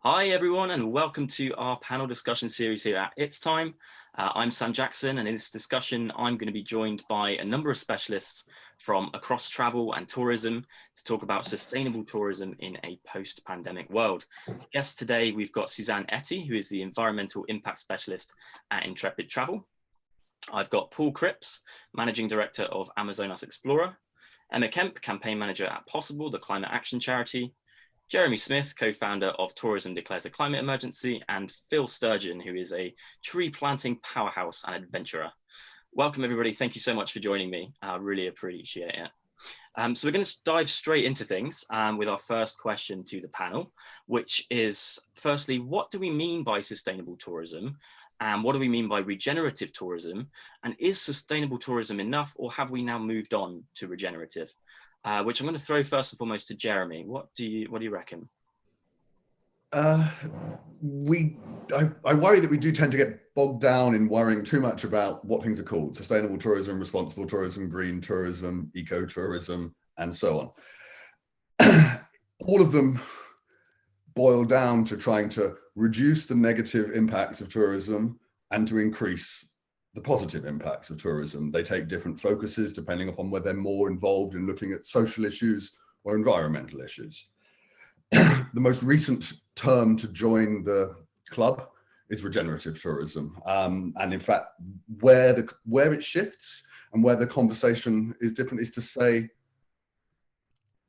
Hi everyone, and welcome to our panel discussion series here at It's Time. I'm Sam Jackson, and in this discussion I'm going to be joined by a number of specialists from across travel and tourism to talk about sustainable tourism in a post-pandemic world. Guest today we've got Suzanne Etty, who is the environmental impact specialist at Intrepid Travel. I've got Paul Cripps, managing director of Amazonas Explorer, Emma Kemp, campaign manager at Possible, the climate action charity, Jeremy Smith, co-founder of Tourism Declares a Climate Emergency, and Phil Sturgeon, who is a tree planting powerhouse and adventurer. Welcome everybody, thank you so much for joining me. I really appreciate it. So we're going to dive straight into things with our first question to the panel, which is firstly, what do we mean by sustainable tourism? And what do we mean by regenerative tourism? And is sustainable tourism enough, or have we now moved on to regenerative? Which I'm going to throw first and foremost to Jeremy. What do you reckon? I worry that we do tend to get bogged down in worrying too much about what things are called: sustainable tourism, responsible tourism, green tourism, eco-tourism, and so on. All of them boil down to trying to reduce the negative impacts of tourism and to increase the positive impacts of tourism. They take different focuses depending upon whether they're more involved in looking at social issues or environmental issues. The most recent term to join the club is regenerative tourism. And in fact, where it shifts and where the conversation is different is to say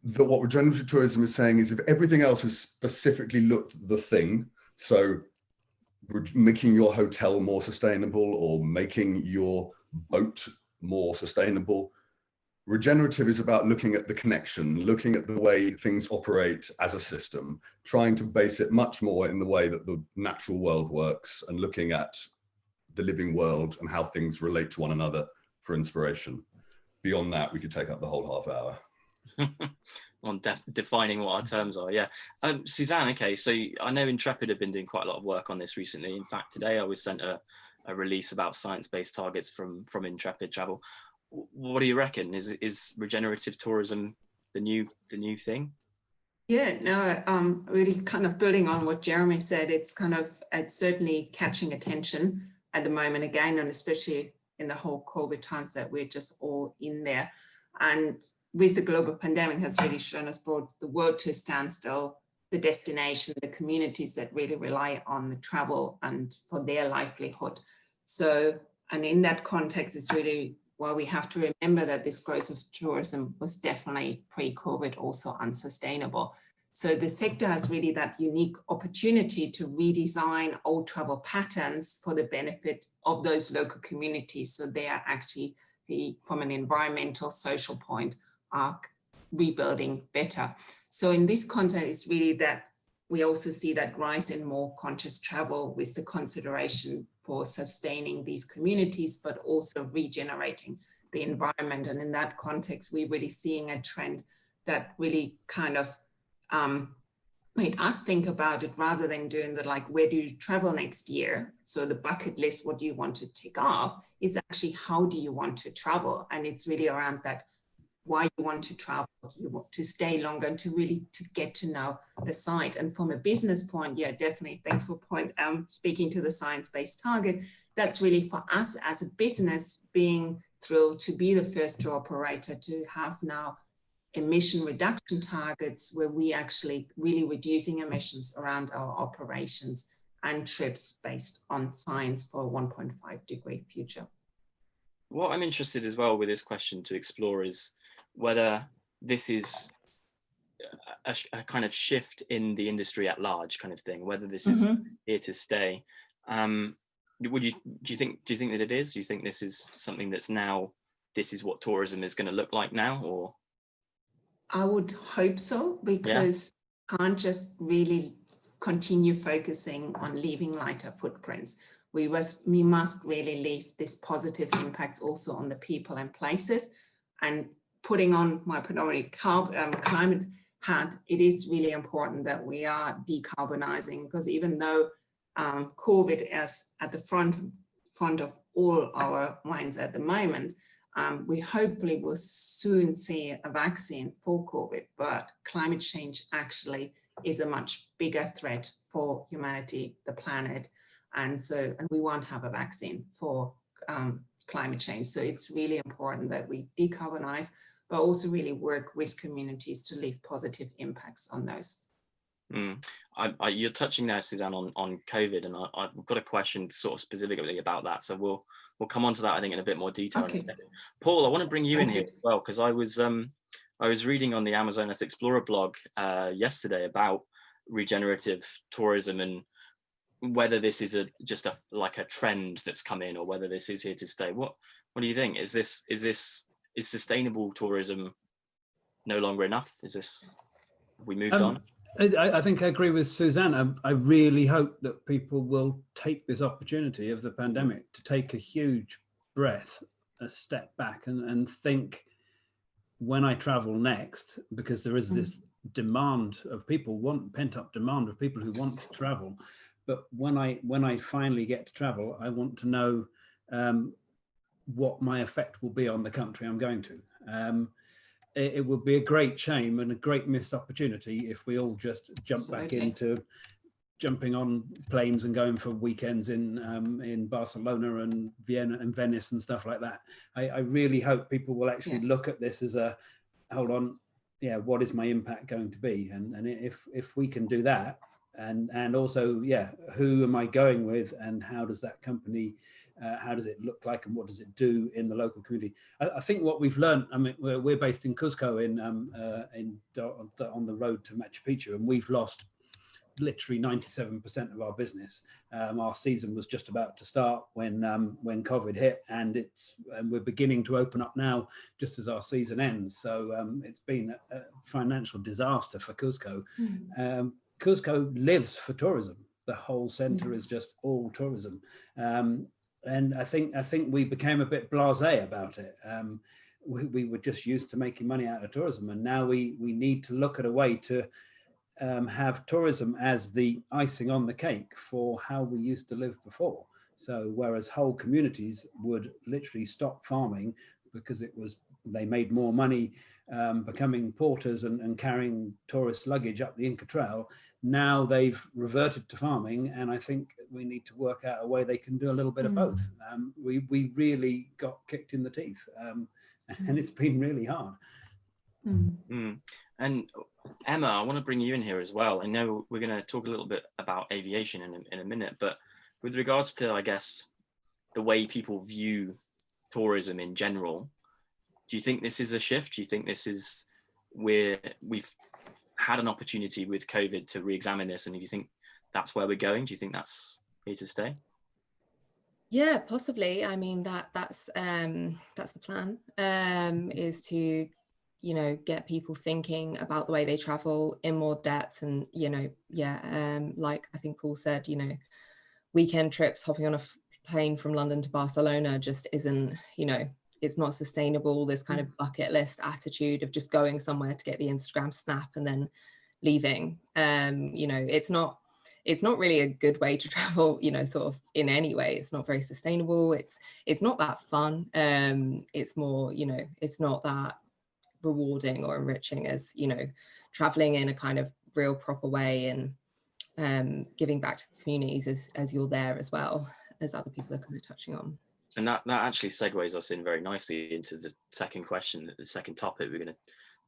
that what regenerative tourism is saying is if everything else has specifically looked at the thing, so making your hotel more sustainable or making your boat more sustainable, regenerative is about looking at the connection, looking at the way things operate as a system, trying to base it much more in the way that the natural world works and looking at the living world and how things relate to one another for inspiration. Beyond that, we could take up the whole half hour. On defining what our terms are, yeah. Suzanne, okay, so I know Intrepid have been doing quite a lot of work on this recently. In fact, today I was sent a release about science-based targets from Intrepid Travel. What do you reckon? Is regenerative tourism the new thing? Yeah, no, really kind of building on what Jeremy said, it's certainly catching attention at the moment again, and especially in the whole COVID times that we're just all in there. And with the global pandemic has really shown us, brought the world to a standstill, the destination, the communities that really rely on the travel and for their livelihood. So, and in that context, it's really why we have to remember that this growth of tourism was definitely pre-COVID also unsustainable. So the sector has really that unique opportunity to redesign old travel patterns for the benefit of those local communities. So they are actually, from an environmental, social point, are rebuilding better. So in this context, it's really that we also see that rise in more conscious travel with the consideration for sustaining these communities, but also regenerating the environment. And in that context, we're really seeing a trend that really kind of made us think about it rather than doing the like, where do you travel next year? So the bucket list, what do you want to tick off, is actually how do you want to travel? And it's really around that, why you want to travel, you want to stay longer and to really to get to know the site. And from a business point, yeah, definitely, thanks for speaking to the science-based target. That's really for us as a business being thrilled to be the first tour operator to have now emission reduction targets where we actually really reducing emissions around our operations and trips based on science for a 1.5 degree future. What I'm interested as well with this question to explore is whether this is a kind of shift in the industry at large kind of thing, whether this is here to stay. Do you think that it is? Do you think this is something that's now, this is what tourism is going to look like now, or? I would hope so, because you can't just really continue focusing on leaving lighter footprints. We must really leave this positive impacts also on the people and places. And putting on my predominantly climate hat, it is really important that we are decarbonizing, because even though COVID is at the front of all our minds at the moment, We hopefully will soon see a vaccine for COVID, but climate change actually is a much bigger threat for humanity, the planet. And we won't have a vaccine for climate change. So it's really important that we decarbonize, but also really work with communities to leave positive impacts on those. You're touching there, Suzanne, on COVID, and I've got a question sort of specifically about that. So we'll come on to that, I think, in a bit more detail in a second. Paul, I want to bring you in here as well, because I was reading on the Amazonas Explorer blog yesterday about regenerative tourism and whether this is just a trend that's come in, or whether this is here to stay. What do you think? Is sustainable tourism no longer enough? Have we moved on? I think I agree with Suzanne. I really hope that people will take this opportunity of the pandemic to take a huge breath, a step back, and think, when I travel next, because there is this demand of people, pent-up demand of people who want to travel. But when I finally get to travel, I want to know what my effect will be on the country I'm going to. It would be a great shame and a great missed opportunity if we all just jump back into jumping on planes and going for weekends in Barcelona and Vienna and Venice and stuff like that. I really hope people will actually look at this as a, hold on, what is my impact going to be? And if we can do that, and also, who am I going with, and how does that company, how does it look like, and what does it do in the local community? I think what we've learned, I mean, we're based in Cuzco on the road to Machu Picchu, and we've lost literally 97% of our business. Our season was just about to start when COVID hit, and we're beginning to open up now just as our season ends. So it's been a financial disaster for Cuzco. Cuzco lives for tourism. The whole center is just all tourism. And I think we became a bit blasé about it. We were just used to making money out of tourism, and now we need to look at a way to have tourism as the icing on the cake for how we used to live before. So whereas whole communities would literally stop farming because they made more money becoming porters and carrying tourist luggage up the Inca Trail, now they've reverted to farming, and I think we need to work out a way they can do a little bit of both. We really got kicked in the teeth, and it's been really hard. And Emma, I want to bring you in here as well. I know we're going to talk a little bit about aviation in a minute, but with regards to, I guess, the way people view tourism in general, do you think this is a shift? Do you think this is where we've had an opportunity with COVID to re-examine this, and do you think that's where we're going? Do you think that's here to stay? Yeah, possibly. I mean, that's the plan, is to, get people thinking about the way they travel in more depth, and like I think Paul said, weekend trips, hopping on a plane from London to Barcelona just isn't, it's not sustainable. This kind of bucket list attitude of just going somewhere to get the Instagram snap and then leaving. It's not really a good way to travel, sort of in any way. It's not very sustainable. It's not that fun. It's more, it's not that rewarding or enriching as, traveling in a kind of real proper way, and giving back to the communities as you're there, as well as other people are kind of touching on. And that actually segues us in very nicely into the second question, the second topic we're going to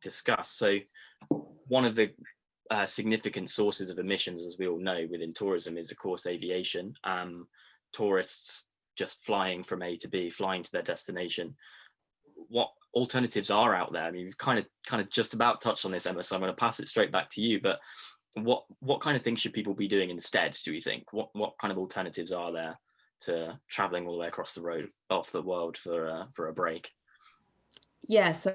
discuss. So one of the significant sources of emissions, as we all know, within tourism is, of course, aviation. Tourists just flying from A to B, flying to their destination. What alternatives are out there? I mean, we've kind of just about touched on this, Emma, so I'm going to pass it straight back to you. But what kind of things should people be doing instead, do you think? What kind of alternatives are there to traveling all the way across the world for a break? Yeah, so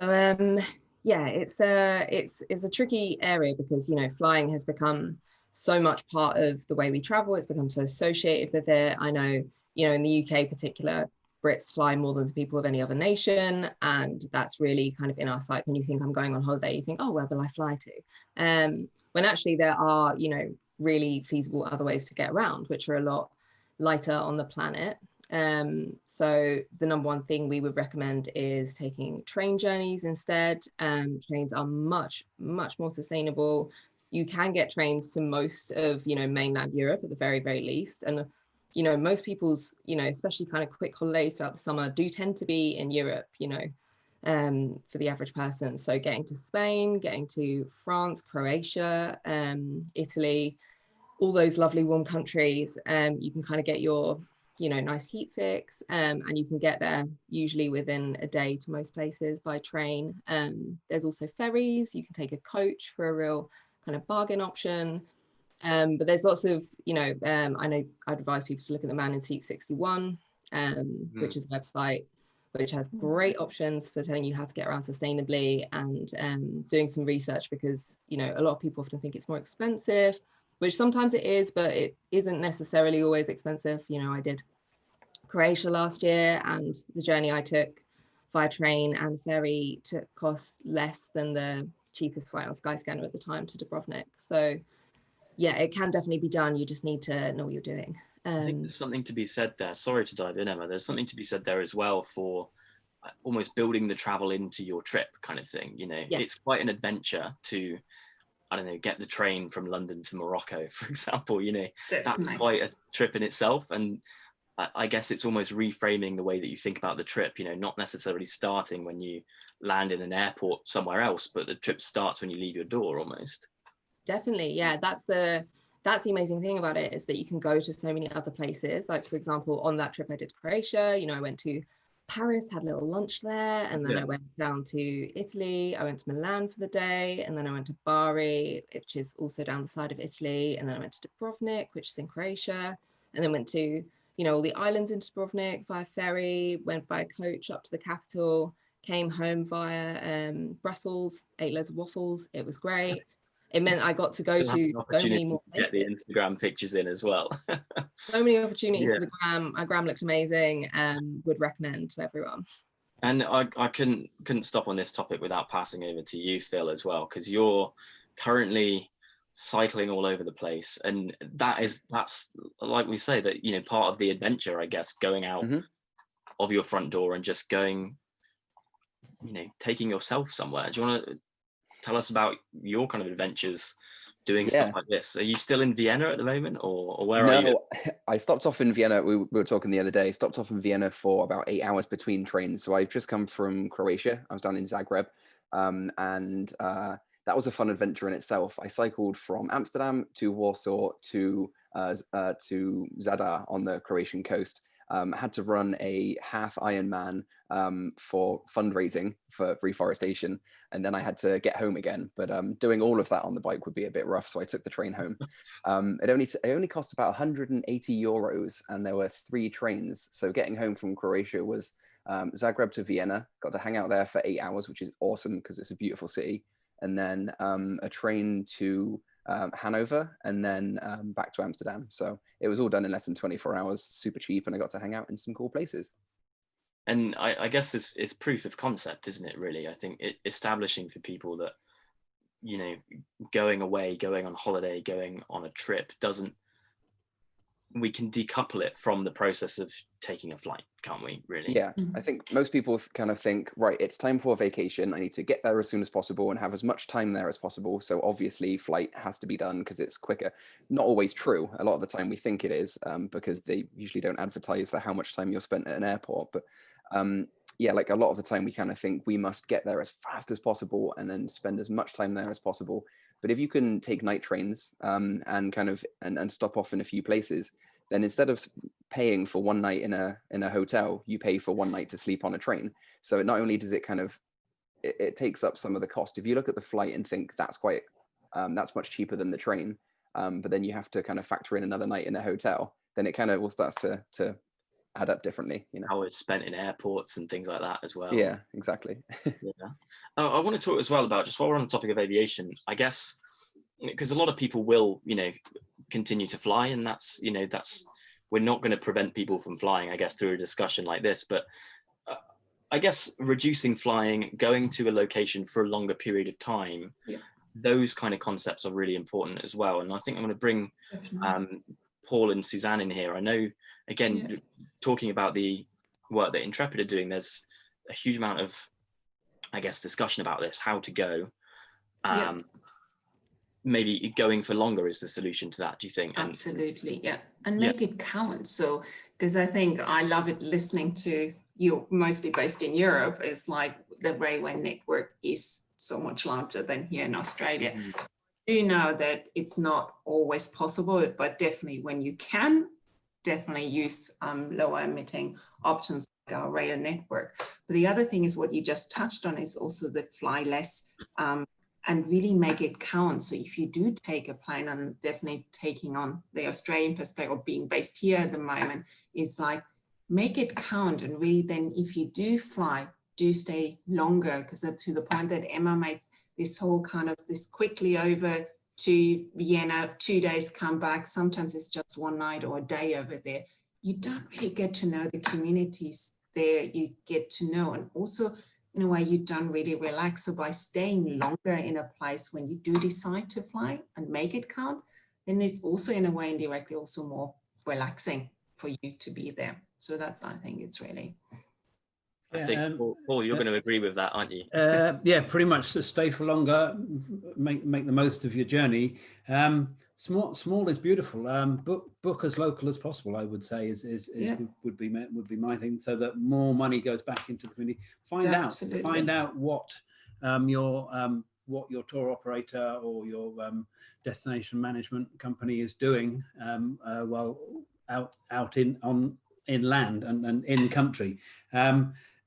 it's a tricky area, because flying has become so much part of the way we travel. It's become so associated with it. I know, in the UK in particular, Brits fly more than the people of any other nation, and that's really kind of in our sight. When you think I'm going on holiday, you think, oh, where will I fly to? When actually there are, really feasible other ways to get around, which are a lot lighter on the planet. So the number one thing we would recommend is taking train journeys instead. Trains are much more sustainable. You can get trains to most of, you know, mainland Europe at the very least, and you know, most people's, you know, especially kind of quick holidays throughout the summer do tend to be in Europe, you know, for the average person. So getting to Spain, getting to France, Croatia, Italy, all those lovely warm countries, you can kind of get your, you know, nice heat fix, and you can get there usually within a day to most places by train. There's also ferries. You can take a coach for a real kind of bargain option. But there's lots of, you know, I know I'd advise people to look at the Man in Seat 61, which is a website which has great options for telling you how to get around sustainably, and doing some research, because, you know, a lot of people often think it's more expensive, which sometimes it is, but it isn't necessarily always expensive. You know, I did Croatia last year, and the journey I took via train and ferry cost less than the cheapest flight on Skyscanner at the time to Dubrovnik. So yeah, it can definitely be done. You just need to know what you're doing. I think there's something to be said there. Sorry to dive in, Emma. There's something to be said there as well for almost building the travel into your trip kind of thing. You know, Yeah. It's quite an adventure to, I don't know, get the train from London to Morocco, for example. You know, Definitely. that's quite a trip in itself. And I guess it's almost reframing the way that you think about the trip, you know, not necessarily starting when you land in an airport somewhere else, but the trip starts when you leave your door almost. Definitely, yeah. That's the amazing thing about it, is that you can go to so many other places. Like, for example, on that trip I did to Croatia, you know, I went to Paris, had a little lunch there, and then I went down to Italy. I went to Milan for the day, and then I went to Bari, which is also down the side of Italy, and then I went to Dubrovnik, which is in Croatia, and then went to, you know, all the islands in Dubrovnik via ferry, went by coach up to the capital, came home via Brussels, ate loads of waffles. It was great. It meant I got to go to so many more places. Get the Instagram pictures in as well. So many opportunities for the gram. My gram looked amazing, and would recommend to everyone. And I couldn't stop on this topic without passing over to you, Phil, as well, because you're currently cycling all over the place, and that's like we say, that, you know, part of the adventure, I guess, going out of your front door and just going, you know, taking yourself somewhere. Do you want to tell us about your kind of adventures doing stuff like this? Are you still in Vienna at the moment, or where are you? No, I stopped off in Vienna. We were talking the other day, stopped off in Vienna for about 8 hours between trains. So I've just come from Croatia. I was down in Zagreb, and that was a fun adventure in itself. I cycled from Amsterdam to Warsaw to Zadar on the Croatian coast. Had to run a half Ironman for fundraising for reforestation, and then I had to get home again. But doing all of that on the bike would be a bit rough, so I took the train home. It only cost about 180 euros, and there were 3 trains. So getting home from Croatia was Zagreb to Vienna. Got to hang out there for 8 hours, which is awesome because it's a beautiful city. And then a train to Hanover, and then back to Amsterdam. So it was all done in less than 24 hours, super cheap, and I got to hang out in some cool places. And I guess it's proof of concept, isn't it, really? I think establishing for people that, you know, going away, going on holiday, going on a trip we can decouple it from the process of taking a flight, can't we, really? Yeah, I think most people kind of think, right, it's time for vacation. I need to get there as soon as possible and have as much time there as possible. So obviously flight has to be done because it's quicker. Not always true. A lot of the time we think it is, because they usually don't advertise how much time you're spent at an airport. But yeah, like a lot of the time we kind of think we must get there as fast as possible and then spend as much time there as possible. But if you can take night trains and kind of and stop off in a few places, then instead of paying for one night in a hotel, you pay for one night to sleep on a train. So not only does it kind of it takes up some of the cost. If you look at the flight and think that's much cheaper than the train, but then you have to kind of factor in another night in a hotel, then it kind of all starts to add up differently, you know. How it's spent in airports and things like that as well. Yeah, exactly. Yeah. I want to talk as well about, just while we're on the topic of aviation, I guess, because a lot of people will, you know, continue to fly, and that's, you know, we're not going to prevent people from flying, I guess, through a discussion like this, but I guess reducing flying, going to a location for a longer period of time, those kind of concepts are really important as well. And I think I'm going to bring Paul and Suzanne in here. I know, again, talking about the work that Intrepid are doing, there's a huge amount of, I guess, discussion about this, how to go. Maybe going for longer is the solution to that, do you think? Absolutely, yeah. And make it count. So, because I think I love it listening to you, mostly based in Europe, is like the railway network is so much larger than here in Australia. You know that it's not always possible, but definitely when you can, definitely use lower emitting options like our rail network. But the other thing is what you just touched on is also the fly less and really make it count. So if you do take a plane, and definitely taking on the Australian perspective of being based here at the moment, is like make it count. And really then if you do fly, do stay longer, because to the point that Emma made, this whole kind of this quickly over to Vienna, 2 days, come back. Sometimes it's just one night or a day over there. You don't really get to know the communities there. You get to know, and also in a way you don't really relax. So by staying longer in a place when you do decide to fly and make it count, then it's also in a way indirectly also more relaxing for you to be there. So that's, I think it's really. I think, Paul, you're going to agree with that, aren't you? Yeah, pretty much. So stay for longer, make the most of your journey. Small is beautiful. Book as local as possible, I would say, would be my thing, so that more money goes back into the community. Find out what your tour operator or your destination management company is doing while out in land and in country.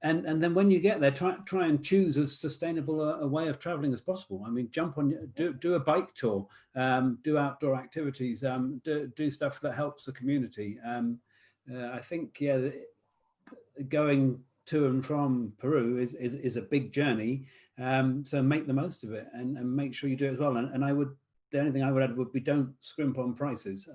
And then when you get there, try and choose as sustainable a way of traveling as possible. I mean, jump on, do a bike tour, do outdoor activities, do stuff that helps the community. I think, going to and from Peru is a big journey. So make the most of it and make sure you do it as well. And the only thing I would add would be don't scrimp on prices.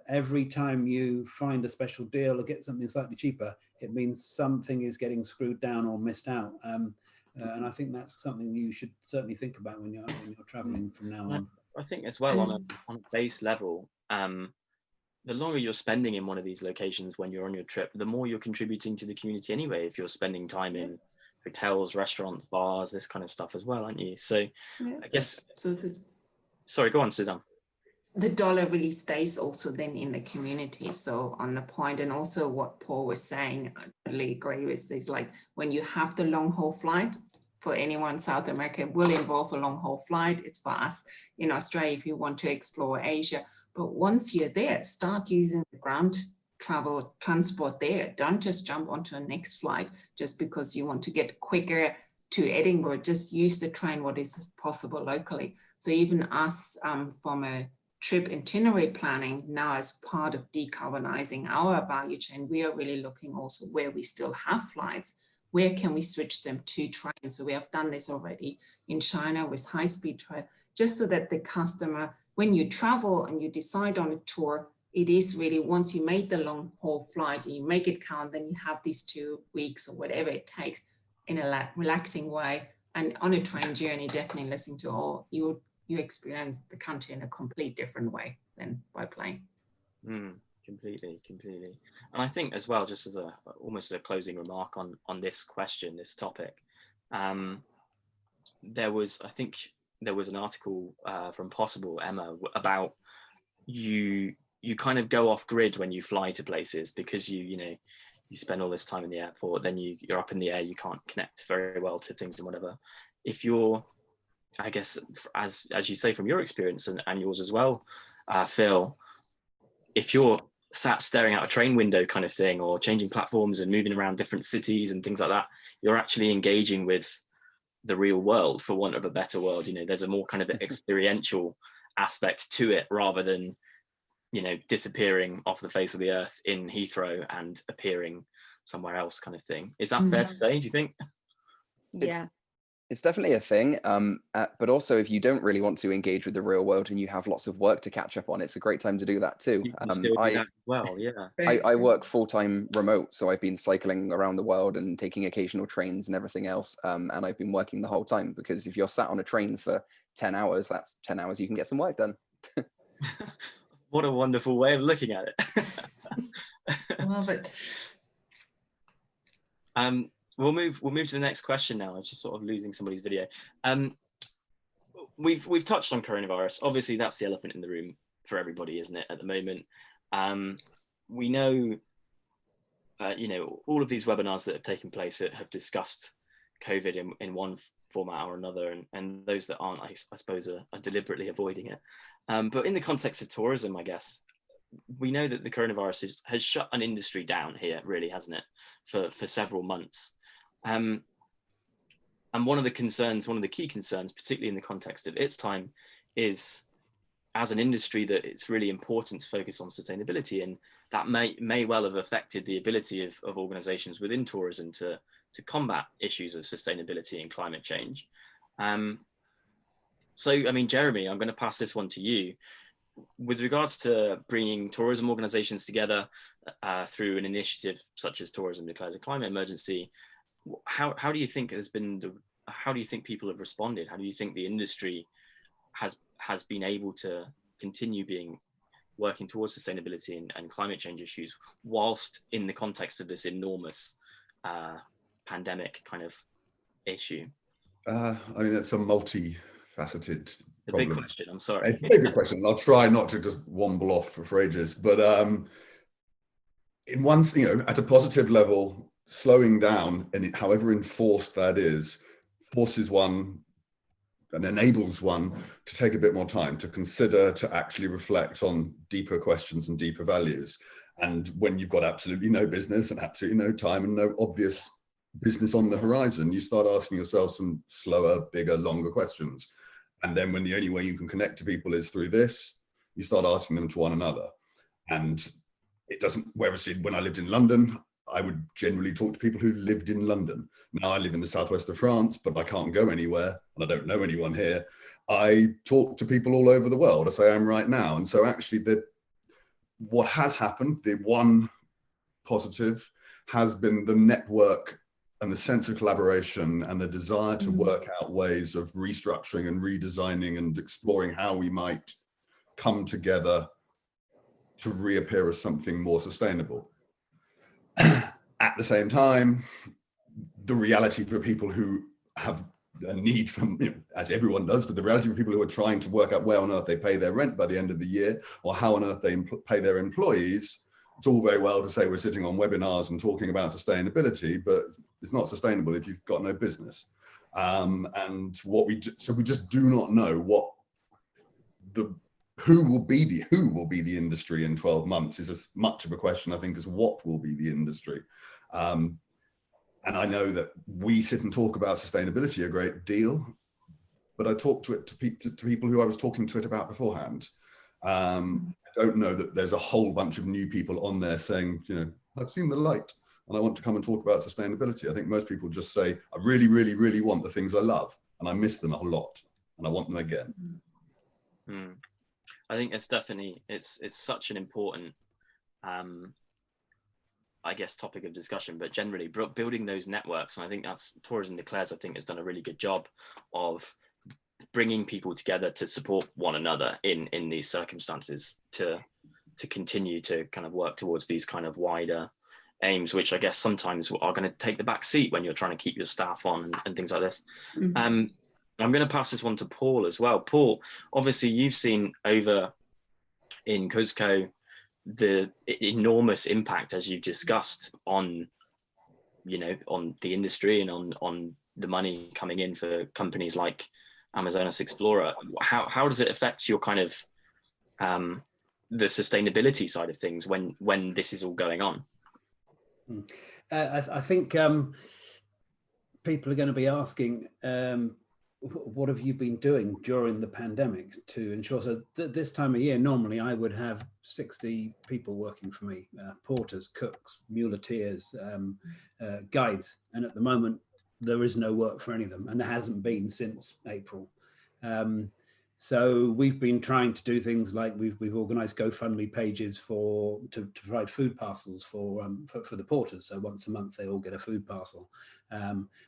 Every time you find a special deal or get something slightly cheaper, it means something is getting screwed down or missed out. And I think that's something you should certainly think about when you're traveling from now on. I think as well, on a base level, the longer you're spending in one of these locations when you're on your trip, the more you're contributing to the community anyway, if you're spending time in hotels, restaurants, bars, this kind of stuff as well, aren't you? So I guess, sorry, go on, Suzanne. The dollar really stays also then in the community. So on the point, and also what Paul was saying, I totally agree with this, like when you have the long haul flight, for anyone, South America will involve a long haul flight. It's for us in Australia if you want to explore Asia. But once you're there, start using the ground travel transport there. Don't just jump onto a next flight just because you want to get quicker to Edinburgh. Just use the train, what is possible locally. So even us from a trip itinerary planning now, as part of decarbonizing our value chain, we are really looking also where we still have flights, where can we switch them to trains. So we have done this already in China with high-speed train, just so that the customer, when you travel and you decide on a tour, it is really, once you make the long haul flight and you make it count, then you have these 2 weeks or whatever it takes in a relaxing way. And on a train journey, definitely listen to all, you experience the country in a complete different way than by plane. Completely. And I think as well, just as almost as a closing remark on this question, this topic, there was an article from Possible, Emma, about you kind of go off grid when you fly to places, because you spend all this time in the airport, then you're up in the air, you can't connect very well to things and whatever. If you're, I guess, as you say from your experience and yours as well, Phil, if you're sat staring out a train window kind of thing, or changing platforms and moving around different cities and things like that, you're actually engaging with the real world, for want of a better word. There's a more kind of experiential aspect to it, rather than disappearing off the face of the earth in Heathrow and appearing somewhere else kind of thing. Is that fair to say, do you think? Yeah. It's definitely a thing, but also if you don't really want to engage with the real world and you have lots of work to catch up on, it's a great time to do that too. You can still do that as well, yeah. I work full-time remote, so I've been cycling around the world and taking occasional trains and everything else, and I've been working the whole time, because if you're sat on a train for 10 hours, that's 10 hours you can get some work done. What a wonderful way of looking at it. Love it. We'll move to the next question now. I'm just sort of losing somebody's video. We've touched on coronavirus. Obviously, that's the elephant in the room for everybody, isn't it, at the moment? We know, all of these webinars that have taken place have discussed COVID in one format or another, and those that aren't, I suppose, are deliberately avoiding it. But in the context of tourism, I guess, we know that the coronavirus has shut an industry down here, really, hasn't it, for several months. And one of the key concerns, particularly in the context of its time, is as an industry that it's really important to focus on sustainability, and that may well have affected the ability of organizations within tourism to combat issues of sustainability and climate change. So, I mean, Jeremy, I'm going to pass this one to you. With regards to bringing tourism organizations together through an initiative such as Tourism Declares a Climate Emergency, how do you think how do you think people have responded? How do you think the industry has been able to continue working towards sustainability and climate change issues whilst in the context of this enormous pandemic kind of issue? I mean, that's a multifaceted problem. Big question, I'm sorry. It's a big question. I'll try not to just womble off for ages, but in one, at a positive level, slowing down, and however enforced that is, forces one and enables one to take a bit more time to consider, to actually reflect on deeper questions and deeper values. And when you've got absolutely no business and absolutely no time and no obvious business on the horizon, you start asking yourself some slower, bigger, longer questions. And then when the only way you can connect to people is through this, you start asking them to one another. And it doesn't, whereas when I lived in London, I would generally talk to people who lived in London. Now I live in the southwest of France, but I can't go anywhere and I don't know anyone here. I talk to people all over the world, as I am right now. And so actually what has happened, the one positive, has been the network and the sense of collaboration and the desire to work out ways of restructuring and redesigning and exploring how we might come together to reappear as something more sustainable. At the same time, the reality for people who have a need for, as everyone does, but the reality for people who are trying to work out where on earth they pay their rent by the end of the year, or how on earth they pay their employees, it's all very well to say we're sitting on webinars and talking about sustainability, but it's not sustainable if you've got no business. And so we just do not know who will be the industry in 12 months is as much of a question, I think, as what will be the industry. And I know that we sit and talk about sustainability a great deal, but I talk to people who I was talking to it about beforehand. I don't know that there's a whole bunch of new people on there saying, I've seen the light and I want to come and talk about sustainability. I think most people just say, I really, really, really want the things I love and I miss them a lot and I want them again. I think it's definitely, it's such an important, I guess, topic of discussion, but generally building those networks. And I think that's Tourism Declares, I think, has done a really good job of bringing people together to support one another in these circumstances to continue to kind of work towards these kind of wider aims, which I guess sometimes are going to take the back seat when you're trying to keep your staff on and things like this. I'm going to pass this one to Paul as well. Paul, obviously you've seen over in Cuzco the enormous impact, as you've discussed, on on the industry and on the money coming in for companies like Amazonas Explorer. How does it affect your kind of the sustainability side of things when this is all going on? I think people are going to be asking, what have you been doing during the pandemic to ensure? So this time of year, normally I would have 60 people working for me, porters, cooks, muleteers, guides. And at the moment, there is no work for any of them, and there hasn't been since April. So we've been trying to do things like we've organised GoFundMe pages to provide food parcels for the porters. So once a month they all get a food parcel.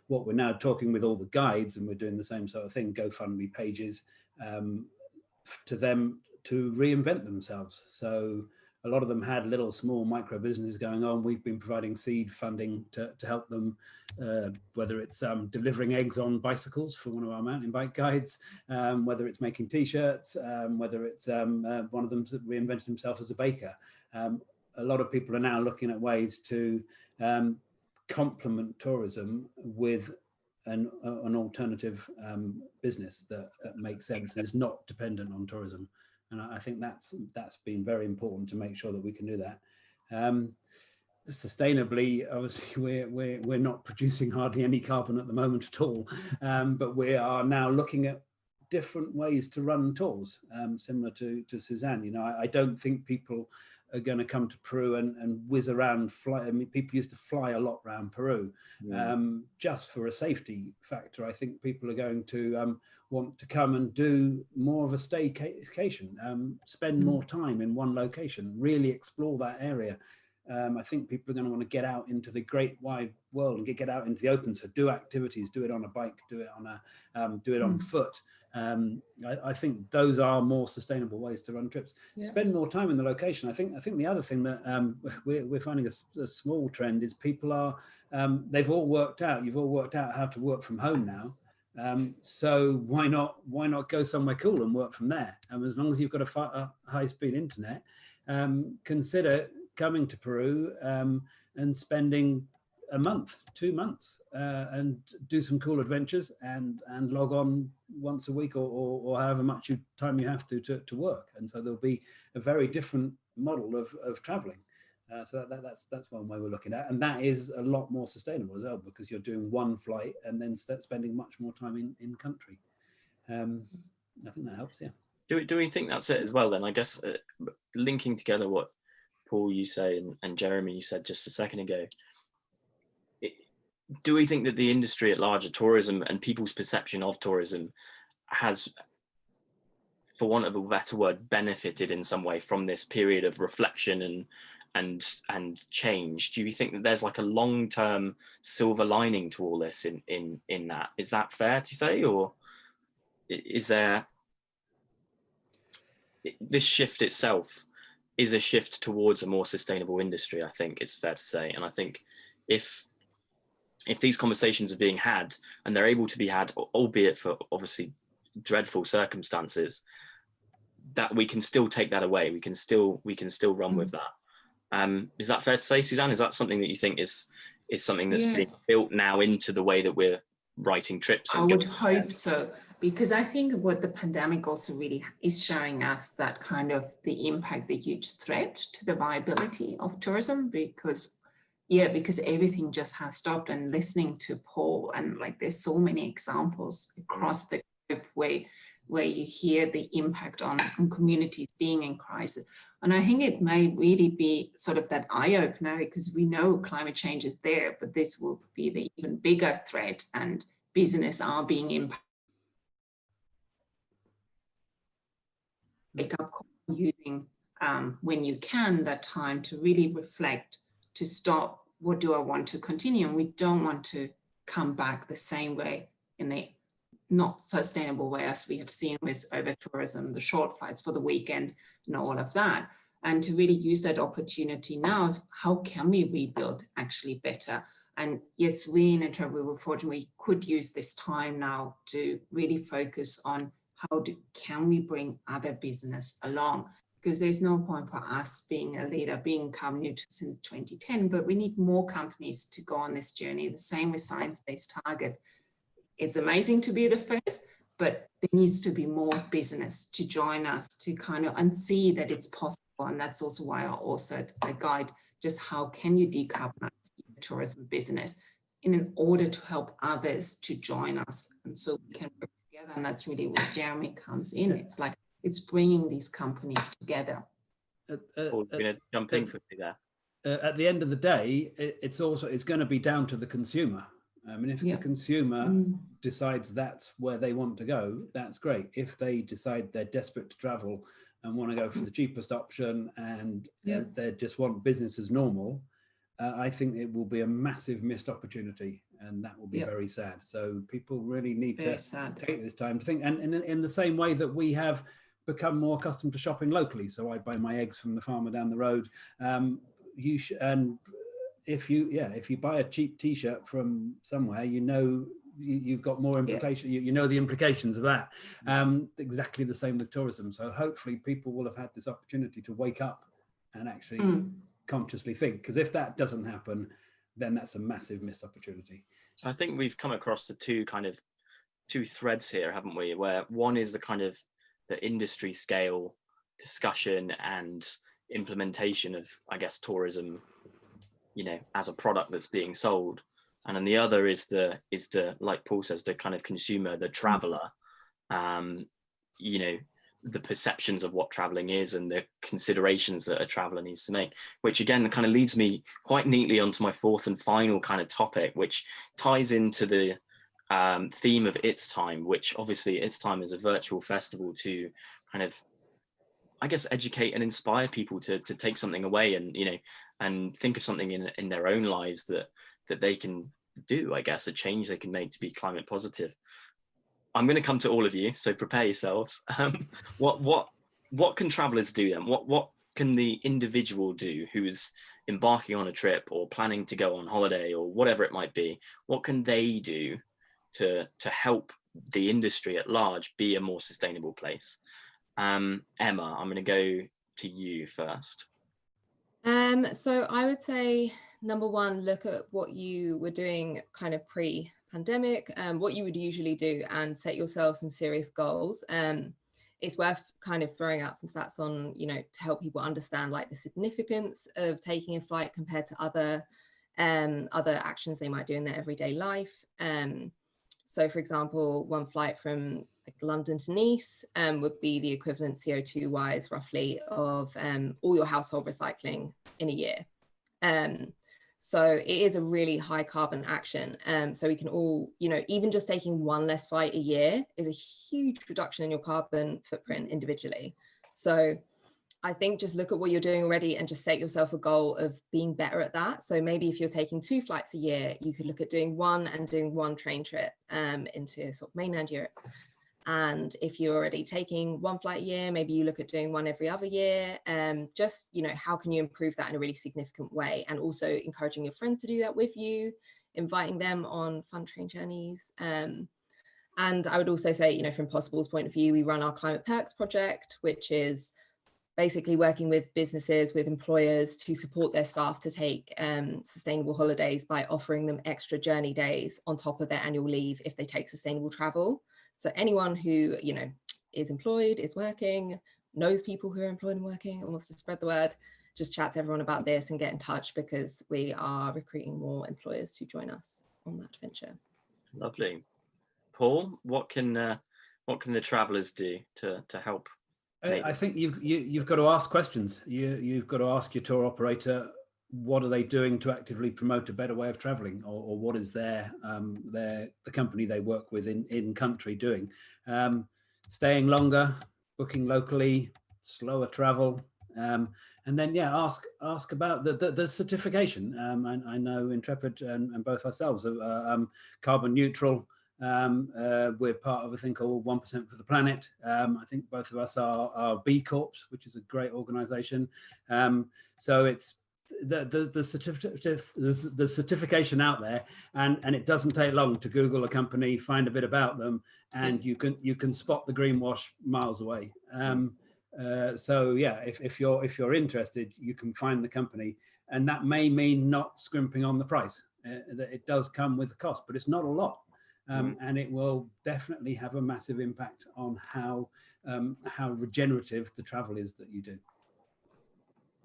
What we're now talking with all the guides, and we're doing the same sort of thing, GoFundMe pages to them to reinvent themselves. So a lot of them had little small micro businesses going on. We've been providing seed funding to help them, whether it's delivering eggs on bicycles for one of our mountain bike guides, whether it's making t-shirts, whether it's one of them that reinvented himself as a baker. A lot of people are now looking at ways to complement tourism with an alternative business that makes sense and is not dependent on tourism. And I think that's been very important to make sure that we can do that. Sustainably, obviously, we're not producing hardly any carbon at the moment at all, but we are now looking at different ways to run tours, similar to Suzanne. You know, I don't think people are going to come to Peru and whiz around, fly. I mean, people used to fly a lot around Peru, just for a safety factor. I think people are going to want to come and do more of a staycation, spend more time in one location, really explore that area. I think people are going to want to get out into the great wide world and get out into the open. So do activities, do it on a bike, do it on foot. I think those are more sustainable ways to run trips. Spend more time in the location. I think the other thing that we're finding a small trend is people are they've all worked out. You've all worked out how to work from home now. So why not go somewhere cool and work from there? As long as you've got a high-speed internet, consider coming to Peru and spending a month, 2 months, and do some cool adventures and log on once a week or however much time you have to work. And so there'll be a very different model of traveling. So that's one way we're looking at, and that is a lot more sustainable as well, because you're doing one flight and then spending much more time in country. I think that helps. Yeah. Do we think that's it as well then? I guess linking together what Paul you say and Jeremy you said just a second ago, do we think that the industry at large of tourism and people's perception of tourism has, for want of a better word, benefited in some way from this period of reflection and change? Do you think that there's like a long-term silver lining to all this in that? Is that fair to say, or is there this shift itself is a shift towards a more sustainable industry? I think it's fair to say. And I think if these conversations are being had and they're able to be had, albeit for obviously dreadful circumstances, that we can still take that away. We can still run with that. Is that fair to say, Suzanne? Is that something that you think is something that's being built now into the way that we're writing trips? I would hope so, because I think what the pandemic also really is showing us, that kind of the impact, the huge threat to the viability of tourism, because everything just has stopped. And listening to Paul, and like there's so many examples across the group where you hear the impact on communities being in crisis. And I think it may really be sort of that eye-opener, because we know climate change is there, but this will be the even bigger threat, and business are being impacted. Wake up call, using when you can that time to really reflect, to stop, what do I want to continue? And we don't want to come back the same way, in the not sustainable way as we have seen with over tourism, the short flights for the weekend and all of that. And to really use that opportunity now is, how can we rebuild actually better? And yes, we in Ecologi, we were fortunate, we could use this time now to really focus on can we bring other business along? Because there's no point for us being a leader, being carbon neutral since 2010, but we need more companies to go on this journey. The same with science-based targets. It's amazing to be the first, but there needs to be more business to join us to kind of and see that it's possible. And that's also why I also guide just how can you decarbonize your tourism business in order to help others to join us. And so we can work together. And that's really where Jeremy comes in. It's like, it's bringing these companies together. Paul, you're going to jump in quickly there. At the end of the day, it's going to be down to the consumer. I mean, if the consumer decides that's where they want to go, that's great. If they decide they're desperate to travel and want to go for the cheapest option and they just want business as normal, I think it will be a massive missed opportunity, and that will be very sad. So people really need to take this time to think. And in the same way that we have become more accustomed to shopping locally. So I buy my eggs from the farmer down the road. And if you buy a cheap T-shirt from somewhere, you've got more implication. You know the implications of that. Exactly the same with tourism. So hopefully people will have had this opportunity to wake up and actually consciously think. Because if that doesn't happen, then that's a massive missed opportunity. I think we've come across the two threads here, haven't we? Where one is the kind of the industry scale discussion and implementation of, I guess, tourism, as a product that's being sold. And then the other is the, like Paul says, the kind of consumer, the traveler, the perceptions of what traveling is and the considerations that a traveler needs to make, which again kind of leads me quite neatly onto my fourth and final kind of topic, which ties into the theme of It's Time, which obviously It's Time is a virtual festival to kind of, I guess, educate and inspire people to take something away and, and think of something in their own lives that they can do, I guess, a change they can make to be climate positive. I'm going to come to all of you, so prepare yourselves. What can travelers do then? What can the individual do who is embarking on a trip or planning to go on holiday or whatever it might be? What can they do to help the industry at large be a more sustainable place? Emma, I'm going to go to you first. So I would say, number one, look at what you were doing kind of pre-pandemic, what you would usually do, and set yourself some serious goals. It's worth kind of throwing out some stats on, to help people understand like the significance of taking a flight compared to other actions they might do in their everyday life. So for example, one flight from London to Nice would be the equivalent CO2 wise roughly of all your household recycling in a year. So it is a really high carbon action. So we can all, even just taking one less flight a year is a huge reduction in your carbon footprint individually. So I think just look at what you're doing already and just set yourself a goal of being better at that. So maybe if you're taking 2 flights a year, you could look at doing one train trip into sort of mainland Europe. And if you're already taking 1 flight a year, maybe you look at doing 1 every other year. Just, how can you improve that in a really significant way? And also encouraging your friends to do that with you, inviting them on fun train journeys. And I would also say, from Possible's point of view, we run our Climate Perks project, which is basically working with businesses, with employers to support their staff to take sustainable holidays by offering them extra journey days on top of their annual leave if they take sustainable travel. So anyone who, is employed, is working, knows people who are employed and working and wants to spread the word, just chat to everyone about this and get in touch, because we are recruiting more employers to join us on that venture. Lovely. Paul, what can the travellers do to help? I think you've got to ask questions. You've got to ask your tour operator, what are they doing to actively promote a better way of traveling, or what is the company they work with in country doing? Staying longer, booking locally, slower travel, and then ask about the certification. I know Intrepid and both ourselves are carbon neutral. We're part of a thing called 1% for the Planet. I think both of us are B Corps, which is a great organization. So it's the certification out there, and it doesn't take long to Google a company, find a bit about them, and you can spot the greenwash miles away. If you're interested, you can find the company, and that may mean not scrimping on the price. It does come with a cost, but it's not a lot. And it will definitely have a massive impact on how regenerative the travel is that you do.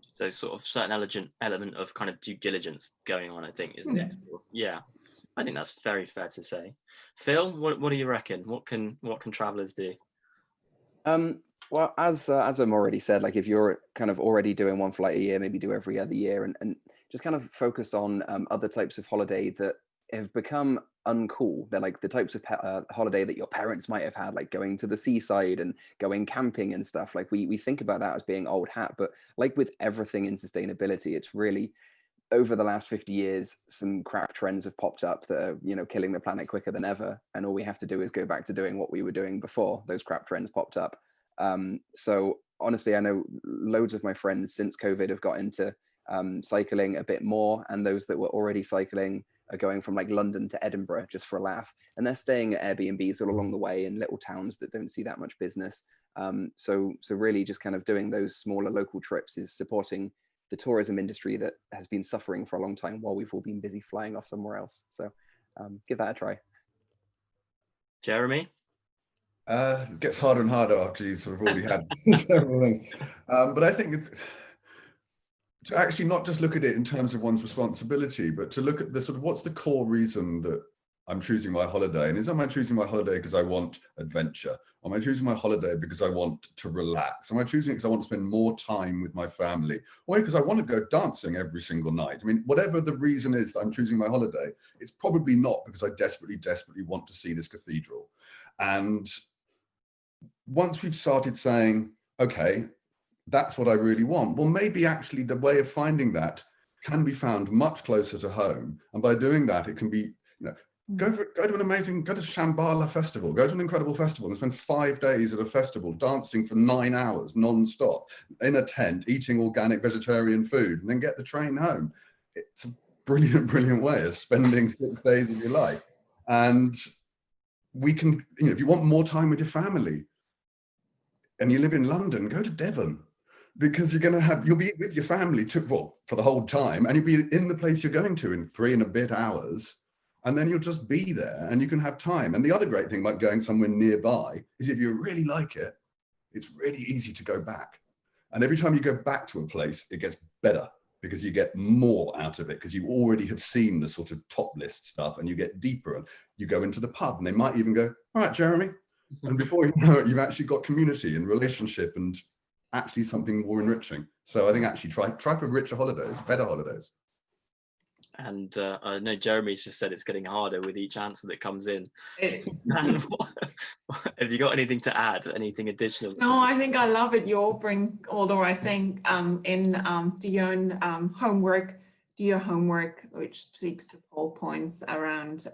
So sort of certain element of kind of due diligence going on, I think, isn't it? Yeah, I think that's very fair to say. Phil, what do you reckon? What can travellers do? Well, as I'm already said, like if you're kind of already doing 1 flight a year, maybe do every other year, and just kind of focus on other types of holiday that have become uncool. They're like the types of holiday that your parents might have had, like going to the seaside and going camping and stuff. Like we think about that as being old hat, but like with everything in sustainability, it's really, over the last 50 years, some crap trends have popped up that are, killing the planet quicker than ever. And all we have to do is go back to doing what we were doing before those crap trends popped up. So honestly, I know loads of my friends since COVID have got into cycling a bit more, and those that were already cycling are going from like London to Edinburgh just for a laugh, and they're staying at Airbnbs all along the way in little towns that don't see that much business. So really just kind of doing those smaller local trips is supporting the tourism industry that has been suffering for a long time while we've all been busy flying off somewhere else. So give that a try. Jeremy? It gets harder and harder after you sort of already had several things. But I think it's to actually not just look at it in terms of one's responsibility, but to look at the sort of what's the core reason that I'm choosing my holiday. And am I choosing my holiday because I want adventure? Am I choosing my holiday because I want to relax? Am I choosing it because I want to spend more time with my family? Or because I want to go dancing every single night? I mean, whatever the reason is that I'm choosing my holiday, it's probably not because I desperately, desperately want to see this cathedral. And once we've started saying, okay, that's what I really want, well, maybe actually the way of finding that can be found much closer to home. And by doing that, it can be, you know, go to Shambhala festival, go to an incredible festival and spend 5 days at a festival, dancing for 9 hours non-stop in a tent, eating organic vegetarian food, and then get the train home. It's a brilliant, brilliant way of spending 6 days of your life. And we can, you know, if you want more time with your family and you live in London, go to Devon, because you'll be with your family for the whole time, and you'll be in the place you're going to in 3 and a bit hours, and then you'll just be there and you can have time. And the other great thing about going somewhere nearby is if you really like it, it's really easy to go back. And every time you go back to a place, it gets better because you get more out of it, because you already have seen the sort of top list stuff, and you get deeper and you go into the pub and they might even go, all right, Jeremy. And before you know it, you've actually got community and relationship and actually something more enriching. So I think actually try for richer holidays, better holidays. And I know Jeremy's just said it's getting harder with each answer that comes in. And have you got anything to add? Anything additional? No, I think I love it. You all bring all the right thing do your own homework, do your homework, which speaks to Paul points around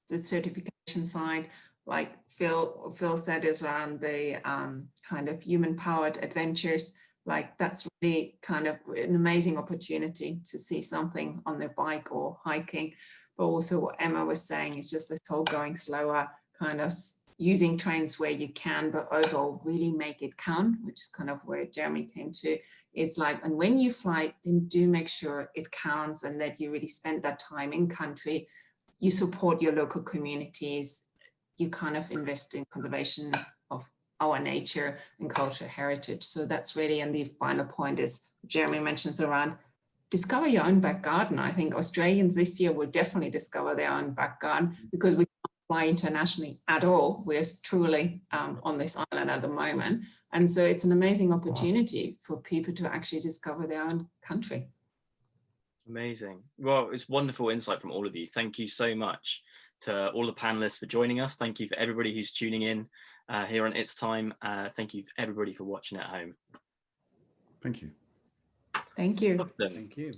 the certification side. Like Phil said, it around the kind of human-powered adventures. Like that's really kind of an amazing opportunity to see something on their bike or hiking. But also what Emma was saying is just this whole going slower, kind of using trains where you can, but overall really make it count, which is kind of where Jeremy came to. It's like, and when you fly, then do make sure it counts and that you really spend that time in country. You support your local communities. You kind of invest in conservation of our nature and culture heritage. So that's really, and the final point is Jeremy mentions around discover your own back garden. I think Australians this year will definitely discover their own back garden, because we can't fly internationally at all. We're truly on this island at the moment. And so it's an amazing opportunity for people to actually discover their own country. Amazing. Well, it's wonderful insight from all of you. Thank you so much to all the panelists for joining us. Thank you for everybody who's tuning in here on It's Time. Thank you for everybody for watching at home. Thank you. Thank you. Awesome. Thank you.